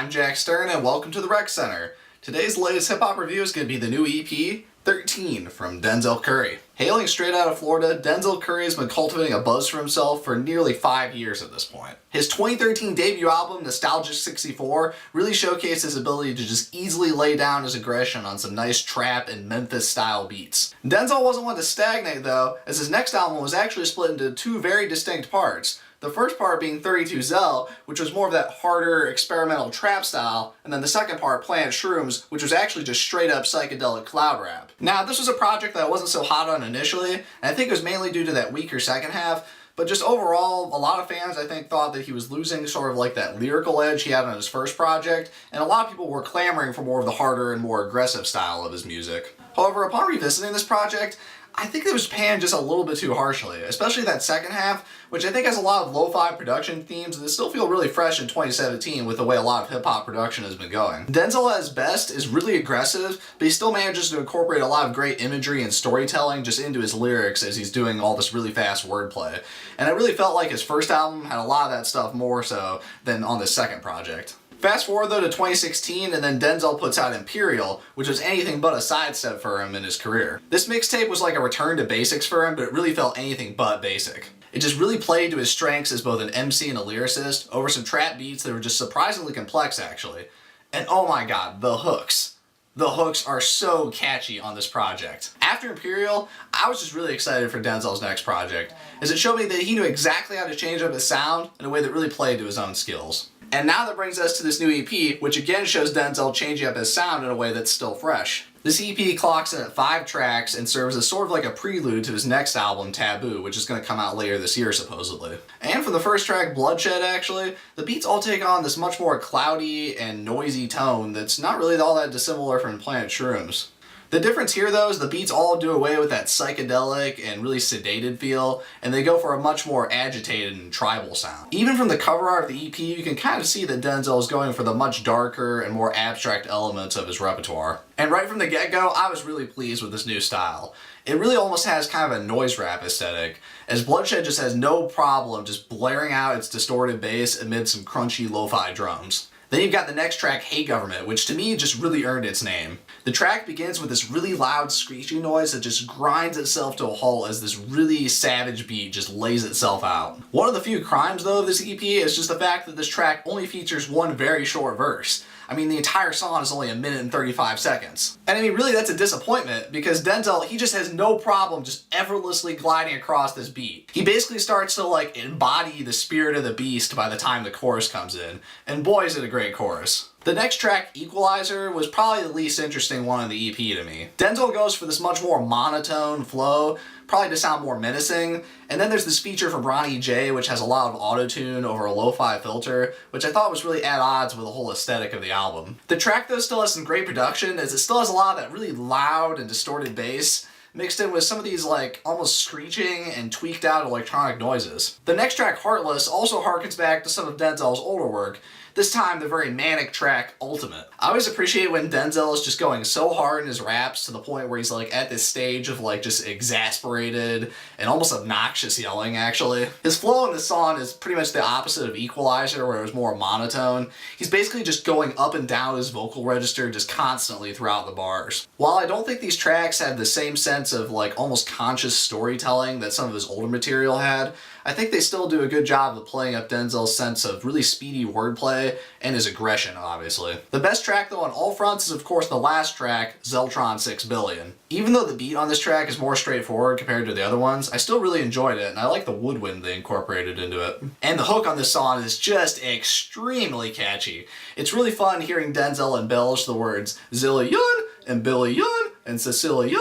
I'm Jack Stern and welcome to the Rec Center. Today's latest hip-hop review is going to be the new EP, 13, from Denzel Curry. Hailing straight out of Florida, Denzel Curry has been cultivating a buzz for himself for nearly 5 years at this point. His 2013 debut album, Nostalgic 64, really showcased his ability to just easily lay down his aggression on some nice trap and Memphis-style beats. Denzel wasn't one to stagnate though, as his next album was actually split into two very distinct parts. The first part being 32 Zell, which was more of that harder experimental trap style, and then the second part, Planet Shrooms, which was actually just straight up psychedelic cloud rap. Now, this was a project that I wasn't so hot on initially, and I think it was mainly due to that weaker second half, but just overall, a lot of fans, I think, thought that he was losing sort of like that lyrical edge he had on his first project, and a lot of people were clamoring for more of the harder and more aggressive style of his music. However, upon revisiting this project, I think it was panned just a little bit too harshly, especially that second half, which I think has a lot of lo-fi production themes that still feel really fresh in 2017 with the way a lot of hip-hop production has been going. Denzel at his best is really aggressive, but he still manages to incorporate a lot of great imagery and storytelling just into his lyrics as he's doing all this really fast wordplay. And I really felt like his first album had a lot of that stuff more so than on this second project. Fast forward though to 2016 and then Denzel puts out Imperial, which was anything but a sidestep for him in his career. This mixtape was like a return to basics for him, but it really felt anything but basic. It just really played to his strengths as both an MC and a lyricist over some trap beats that were just surprisingly complex actually. And oh my god, the hooks. The hooks are so catchy on this project. After Imperial, I was just really excited for Denzel's next project, as it showed me that he knew exactly how to change up his sound in a way that really played to his own skills. And now that brings us to this new EP, which again shows Denzel changing up his sound in a way that's still fresh. This EP clocks in at 5 tracks and serves as sort of like a prelude to his next album, Taboo, which is going to come out later this year supposedly. And for the first track, Bloodshed actually, the beats all take on this much more cloudy and noisy tone that's not really all that dissimilar from Planet Shrooms. The difference here though is the beats all do away with that psychedelic and really sedated feel, and they go for a much more agitated and tribal sound. Even from the cover art of the EP, you can kind of see that Denzel is going for the much darker and more abstract elements of his repertoire. And right from the get-go, I was really pleased with this new style. It really almost has kind of a noise rap aesthetic, as Bloodshed just has no problem just blaring out its distorted bass amid some crunchy lo-fi drums. Then you've got the next track, Hey Government, which to me just really earned its name. The track begins with this really loud screeching noise that just grinds itself to a halt as this really savage beat just lays itself out. One of the few crimes though of this EP is just the fact that this track only features one very short verse. I mean, the entire song is only 1 minute and 35 seconds. And I mean, really that's a disappointment because Denzel, he just has no problem just effortlessly gliding across this beat. He basically starts to like embody the spirit of the beast by the time the chorus comes in. And boy is it a great chorus. The next track, Equalizer, was probably the least interesting one in the EP to me. Denzel goes for this much more monotone flow, probably to sound more menacing, and then there's this feature from Ronnie J, which has a lot of auto-tune over a lo-fi filter, which I thought was really at odds with the whole aesthetic of the album. The track though still has some great production, as it still has a lot of that really loud and distorted bass, mixed in with some of these like almost screeching and tweaked out electronic noises. The next track, Heartless, also harkens back to some of Denzel's older work, this time the very manic track, Ultimate. I always appreciate when Denzel is just going so hard in his raps to the point where he's like at this stage of like just exasperated and almost obnoxious yelling actually. His flow in this song is pretty much the opposite of Equalizer, where it was more monotone. He's basically just going up and down his vocal register just constantly throughout the bars. While I don't think these tracks have the same sense of like almost conscious storytelling that some of his older material had, I think they still do a good job of playing up Denzel's sense of really speedy wordplay and his aggression, obviously. The best track though on all fronts is of course the last track, Zeltron 6 Billion. Even though the beat on this track is more straightforward compared to the other ones, I still really enjoyed it and I like the woodwind they incorporated into it. And the hook on this song is just extremely catchy. It's really fun hearing Denzel embellish the words Zillion and Billion and Sicilian.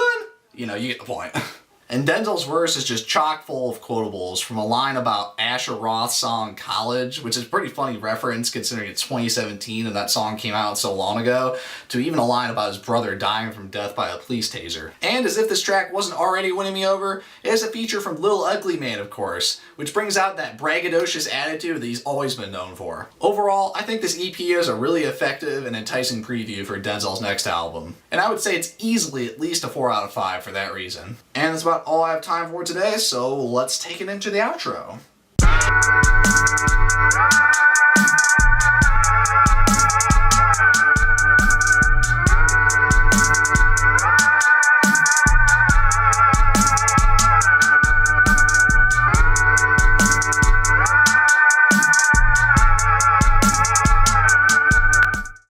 You know, you get the point. And Denzel's verse is just chock full of quotables, from a line about Asher Roth's song College, which is a pretty funny reference considering it's 2017 and that song came out so long ago, to even a line about his brother dying from death by a police taser. And as if this track wasn't already winning me over, it has a feature from Lil Ugly Mane, of course, which brings out that braggadocious attitude that he's always been known for. Overall, I think this EP is a really effective and enticing preview for Denzel's next album. And I would say it's easily at least a 4 out of 5 for that reason. And that's about all I have time for today, so let's take it into the outro.